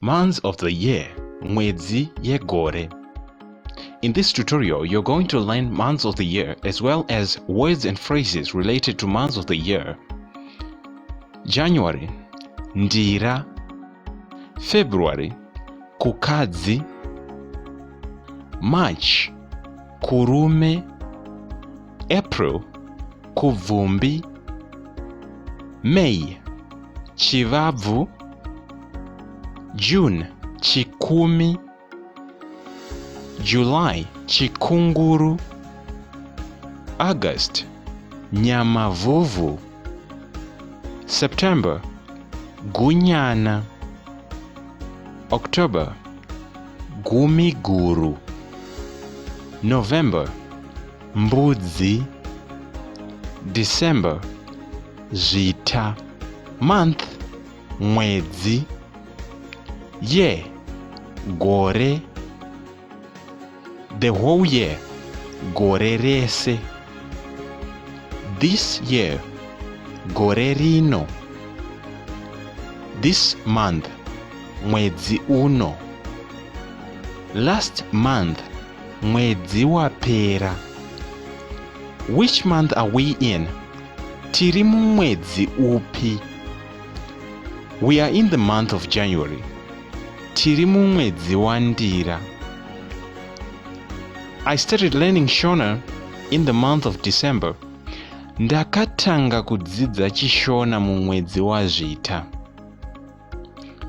Months of the year, mwezi yegore. In this tutorial, you're going to learn months of the year as well as words and phrases related to months of the year. January, ndira. February, kukazi. March, kurume. April, kuvumbi. May, chivavu. June, chikumi. July, chikunguru. August, nyamavuvu. September, gunyana. October, gumiguru. November, mbudzi. December, zita. Month, mwezi. Year, gore. The whole year, gore rese. This year, gore rino. This month, mwezi uno. Last month, mwezi wapera. Which month are we in? Tiri mwezi upi? We are in the month of January. Tiri mwezi wandira. I started learning Shona in the month of December. Ndakatanga kudzidza chishona mu mwezi wa Zita.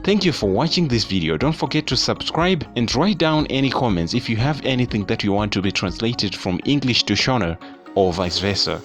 Thank you for watching this video. Don't forget to subscribe and write down any comments if you have anything that you want to be translated from English to Shona or vice versa.